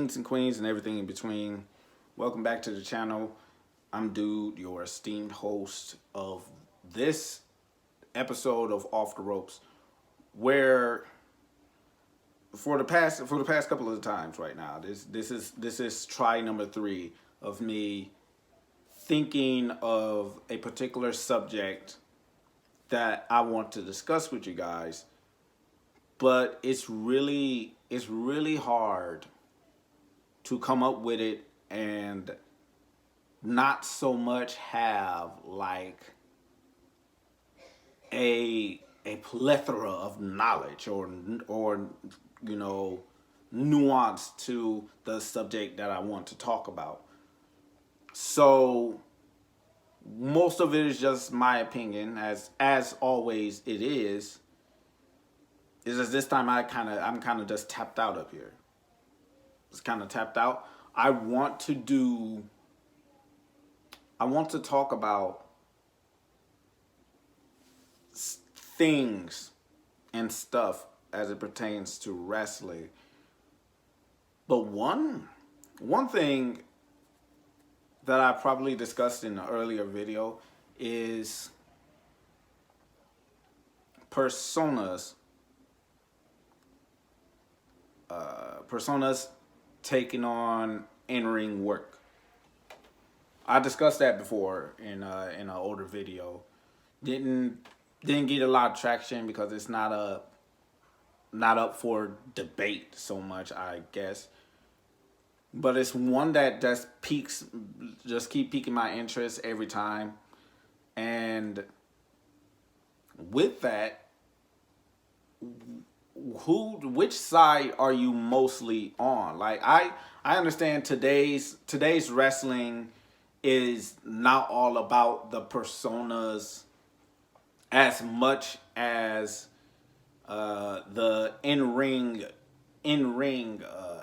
kings and queens and everything in between. Welcome back to the channel. I'm Dude, your esteemed host of this episode of Off the Ropes, where for the past couple of times right now, this is try number 3 of me thinking of a particular subject that I want to discuss with you guys, but it's really hard to come up with it and not so much have like a plethora of knowledge or you know, nuance to the subject that I want to talk about. So most of it is just my opinion, as always it is. Is just this time I'm kind of just tapped out up here. It's kind of tapped out. I want to talk about things and stuff as it pertains to wrestling. But one thing that I probably discussed in the earlier video is personas taking on in-ring work. I discussed that before in an older video. Didn't get a lot of traction because it's not up for debate so much, I guess. But it's one that just keep piquing my interest every time. And with that, which side are you mostly on? Like I understand today's wrestling is not all about the personas as much as the in-ring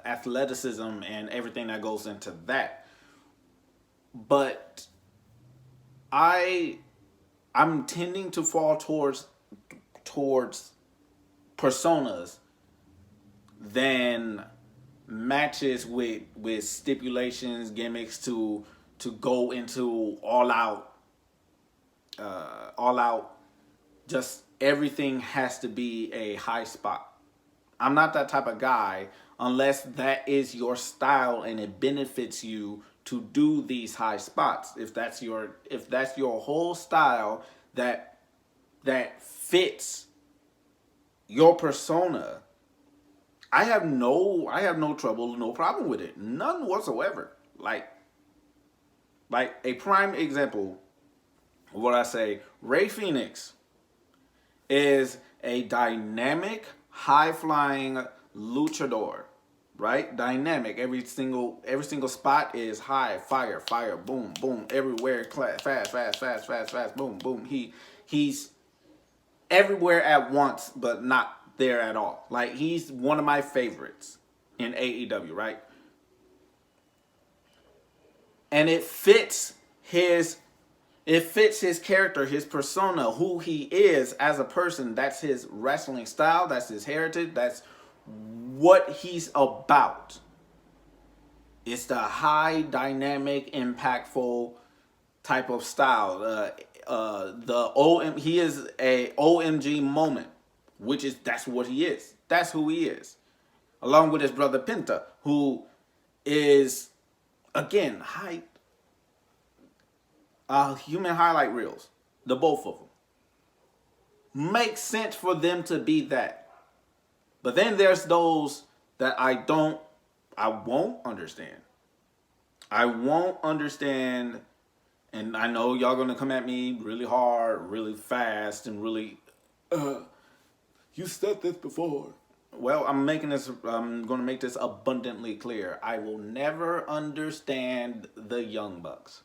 athleticism and everything that goes into that. But I'm tending to fall towards personas than matches with stipulations, gimmicks to go into all out, just everything has to be a high spot. I'm not that type of guy unless that is your style and it benefits you to do these high spots. If that's your whole style that fits your persona, I have no trouble, no problem with it. None whatsoever. Like a prime example of what I say, Rey Fenix is a dynamic, high-flying luchador, right? Dynamic. Every single spot is high, fire, boom, boom, everywhere, fast, boom, boom. He's everywhere at once, but not there at all. Like, he's one of my favorites in AEW, right? And it fits his character, his persona, who he is as a person. That's his wrestling style. That's his heritage. That's what he's about. It's the high, dynamic, impactful type of style. He is a OMG moment, that's what he is. That's who he is. Along with his brother Penta, who is, again, human highlight reels. The both of them. Makes sense for them to be that. But then there's those that I won't understand. I won't understand, and I know y'all gonna come at me really hard, really fast, and really, you said this before. Well, I'm gonna make this abundantly clear. I will never understand the Young Bucks.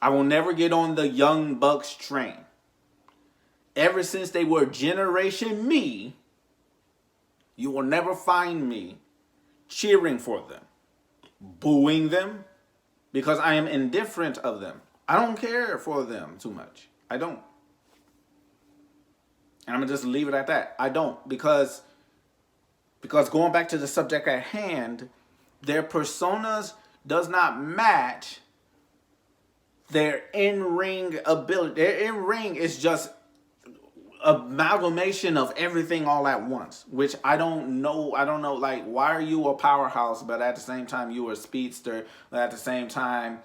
I will never get on the Young Bucks train. Ever since they were Generation Me, you will never find me cheering for them, booing them, because I am indifferent of them. I don't care for them too much. I don't. And I'm going to just leave it at that. I don't, because going back to the subject at hand, their personas does not match their in-ring ability. Their in-ring is just amalgamation of everything all at once, which I don't know. I don't know, like, why are you a powerhouse, but at the same time you are a speedster, but at the same time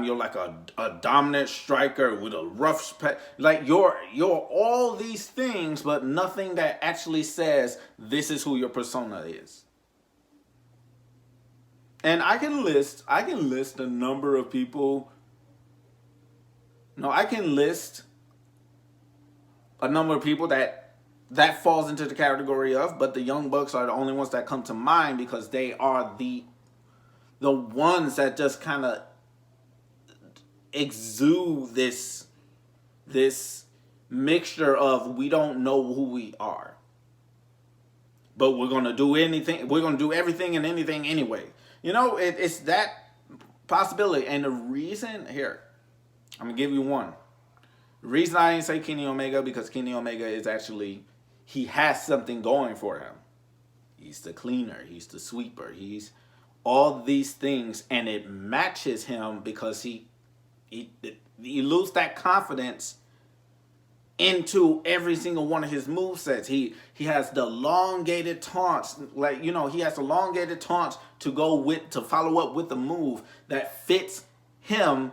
you're like a dominant striker with a rough like you're all these things, but nothing that actually says this is who your persona is. And I can list a number of people. No, I can list a number of people that falls into the category of, but the Young Bucks are the only ones that come to mind because they are the ones that just kind of exude this mixture of, we don't know who we are, but we're gonna do anything. We're gonna do everything and anything anyway. You know, it's that possibility. And the reason here, I'm gonna give you one. The reason I didn't say Kenny Omega, because Kenny Omega is actually, he has something going for him. He's the cleaner, he's the sweeper, he's all these things, and it matches him because he loses that confidence into every single one of his movesets. He has the elongated taunts, like, you know, he has elongated taunts to follow up with the move that fits him,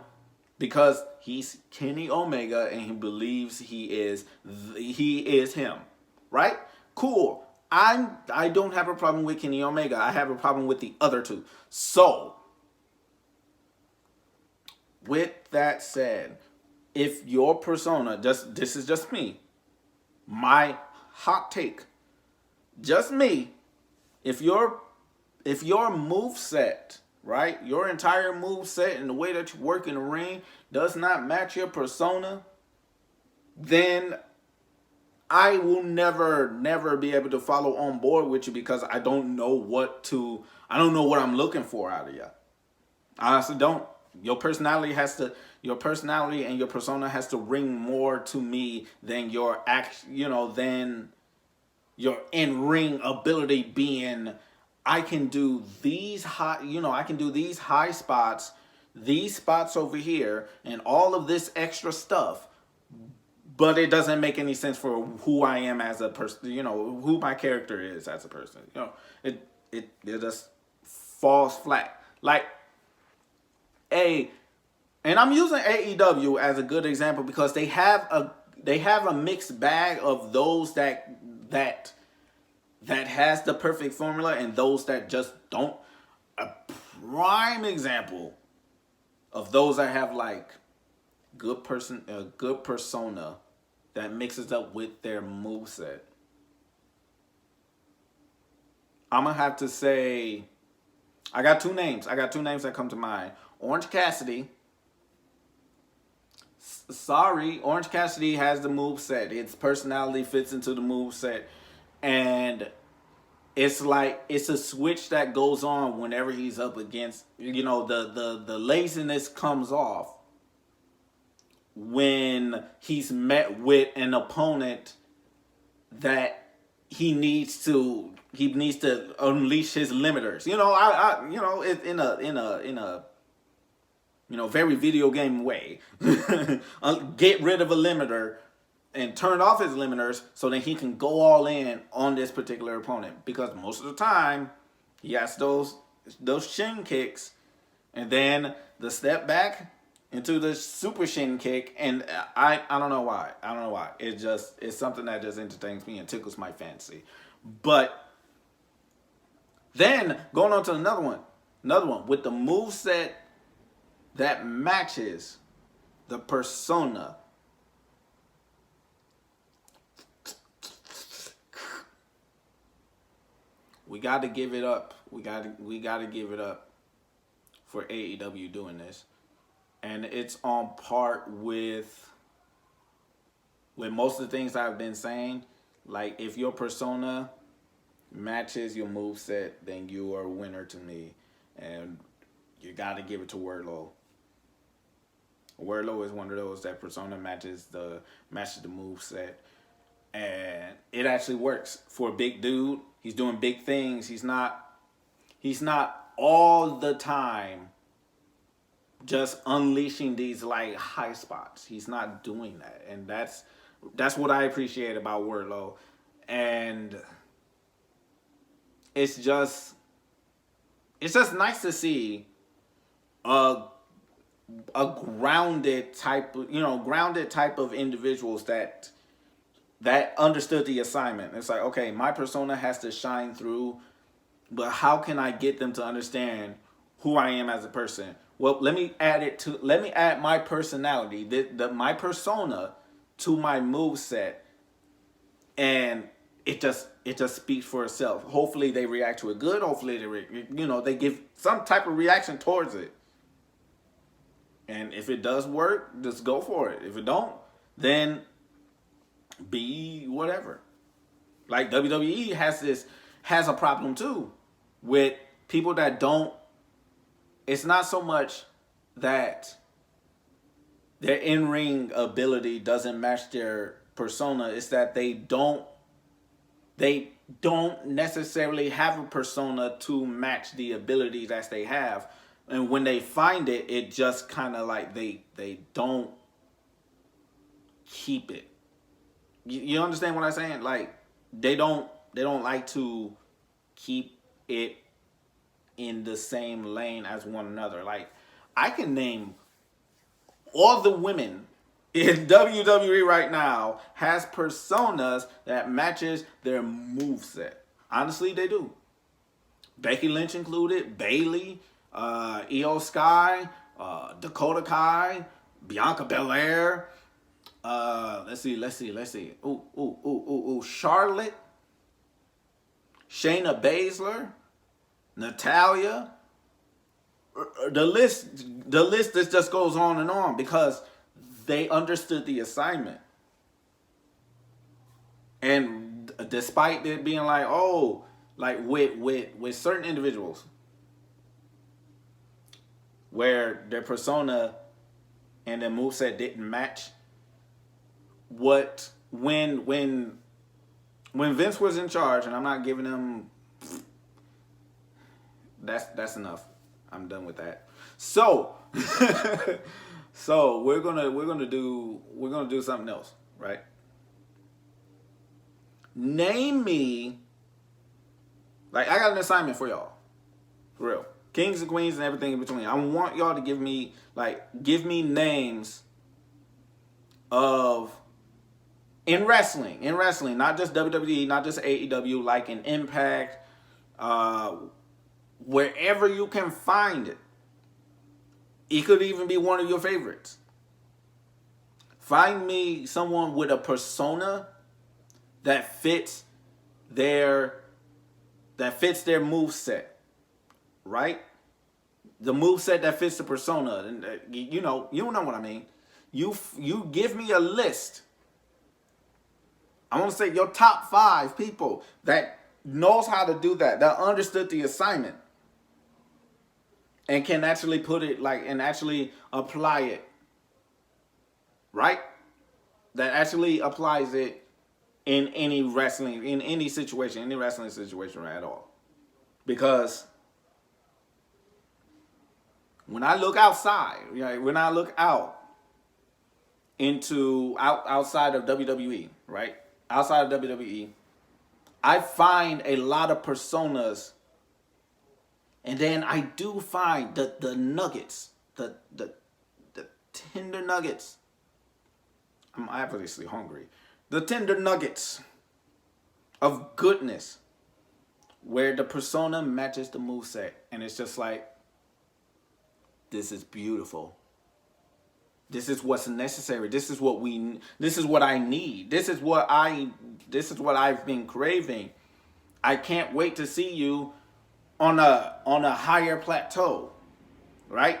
because he's Kenny Omega and he believes he is him, right? Cool. I don't have a problem with Kenny Omega. I have a problem with the other two. So, with that said, if your persona, this is just me, my hot take, just me, if your move set, right, your entire move set and the way that you work in the ring does not match your persona, then I will never be able to follow on board with you, because I don't know what I'm looking for out of you. I honestly don't. Your personality and your persona has to ring more to me than your than your in-ring ability being, I can do these high spots, these spots over here, and all of this extra stuff, but it doesn't make any sense for who I am as a person, who my character is as a person. It just falls flat. Like, and I'm using AEW as a good example because they have a mixed bag of those that has the perfect formula and those that just don't. A prime example of those that have like a good persona that mixes up with their moveset. I'm gonna have to say, I got two names that come to mind. Orange Cassidy. Sorry, Orange Cassidy has the moveset. Its personality fits into the moveset. And it's like, it's a switch that goes on whenever he's up against, the laziness comes off when he's met with an opponent that he needs to unleash his limiters. In a very video game way. Get rid of a limiter and turn off his limiters so that he can go all in on this particular opponent. Because most of the time, he has those shin kicks, and then the step back into the super shin kick, and I don't know why. It's something that just entertains me and tickles my fancy. But then going on to another one with the moveset that matches the persona. We got to give it up. We got to give it up for AEW doing this. And it's on par with most of the things I've been saying. Like, if your persona matches your moveset, then you are a winner to me. And you got to give it to Wardlow. Wardlow is one of those that persona matches the moveset. and it actually works for a big dude. He's doing big things. He's not all the time just unleashing these like high spots. He's not doing that, and that's what I appreciate about Wardlow, and it's just nice to see a grounded type of individuals that understood the assignment. It's like, okay, my persona has to shine through, but how can I get them to understand who I am as a person? Well, let me add my personality, my persona to my move set, and it just speaks for itself. Hopefully they react to it good. Hopefully they give some type of reaction towards it. And if it does work, just go for it. If it don't, then be whatever. Like WWE has a problem too with people that don't. It's not so much that their in-ring ability doesn't match their persona. It's that they don't necessarily have a persona to match the abilities that they have. And when they find it, it just kind of like they don't keep it. You understand what I'm saying? Like they don't like to keep it in the same lane as one another. Like I can name all the women in WWE right now has personas that matches their moveset. Honestly, they do. Becky Lynch included, Bayley, Io Sky, Dakota Kai, Bianca Belair. Let's see. Ooh. Charlotte, Shayna Baszler, Natalia. The list just goes on and on because they understood the assignment. And despite it being like, oh, like with certain individuals where their persona and their moveset didn't match, when Vince was in charge, and I'm not giving him, that's enough. I'm done with that. So so we're gonna do something else, right? Name me, like I got an assignment for y'all, for real, kings and queens and everything in between. I want y'all to give me names of in wrestling, not just WWE, not just AEW, like in Impact, wherever you can find it. It could even be one of your favorites. Find me someone with a persona that fits their moveset, right? The moveset that fits the persona, and you know what I mean. You give me a list. I want to say your top 5 people that knows how to do that understood the assignment, and can actually put it and actually apply it, right? That actually applies it in any wrestling situation right, at all. Because when I look outside, when I look outside of WWE, right? Outside of WWE, I find a lot of personas. And then I do find the nuggets, the tender nuggets. I'm obviously hungry. The tender nuggets of goodness where the persona matches the moveset. And it's just like, this is beautiful. This is what's necessary. This is what I need. This is what I've been craving. I can't wait to see you on a higher plateau, right?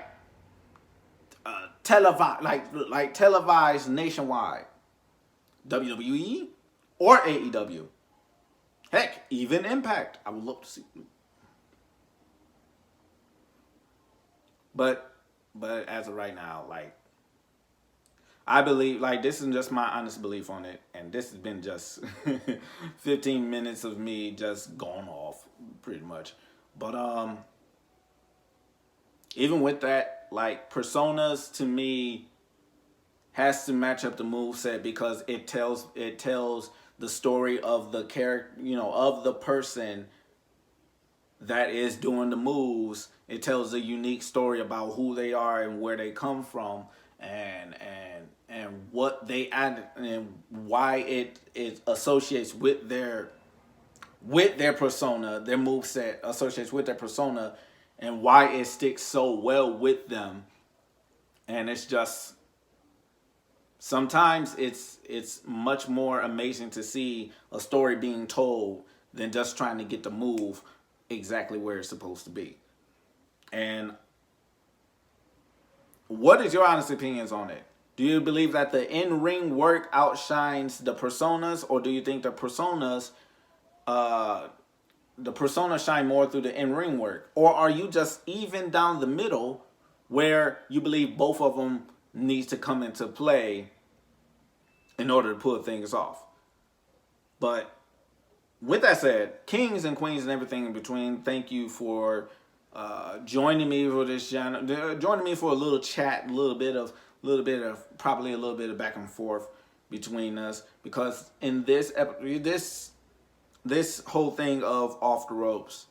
Televised nationwide, WWE or AEW. Heck, even Impact. I would love to see. But as of right now, like I believe, like, this is just my honest belief on it, and this has been just 15 minutes of me just going off, pretty much. But even with that, like, personas to me has to match up the move set because it tells the story of the character, of the person that is doing the moves. It tells a unique story about who they are and where they come from, and what they add and why it associates with their persona. Their move set associates with their persona, and why it sticks so well with them. And it's just, sometimes it's much more amazing to see a story being told than just trying to get the move exactly where it's supposed to be. And what is your honest opinions on it? Do you believe that the in-ring work outshines the personas, or do you think the personas shine more through the in-ring work? Or are you just even down the middle where you believe both of them needs to come into play in order to pull things off? But with that said, kings and queens and everything in between, thank you for joining me for this channel, joining me for a little chat, a little bit of probably a little bit of back and forth between us, because in this whole thing of Off the Ropes,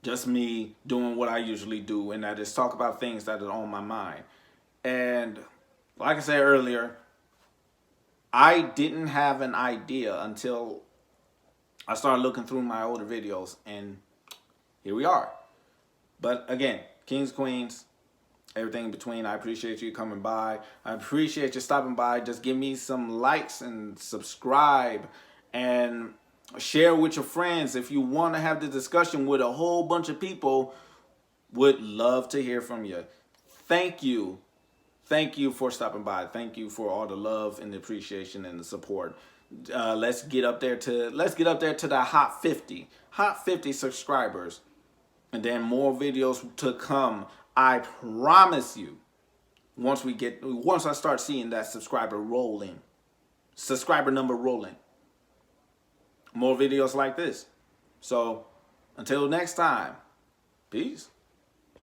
just me doing what I usually do, and that is talk about things that are on my mind. And like I said earlier, I didn't have an idea until I started looking through my older videos, and here we are. But again, kings, queens, everything in between, I appreciate you coming by. I appreciate you stopping by. Just give me some likes and subscribe and share with your friends. If you want to have the discussion with a whole bunch of people, would love to hear from you. Thank you. Thank you for stopping by. Thank you for all the love and the appreciation and the support. Let's get up there to the hot 50 subscribers, and then more videos to come. I promise you, once I start seeing that subscriber number rolling, more videos like this. So until next time, peace.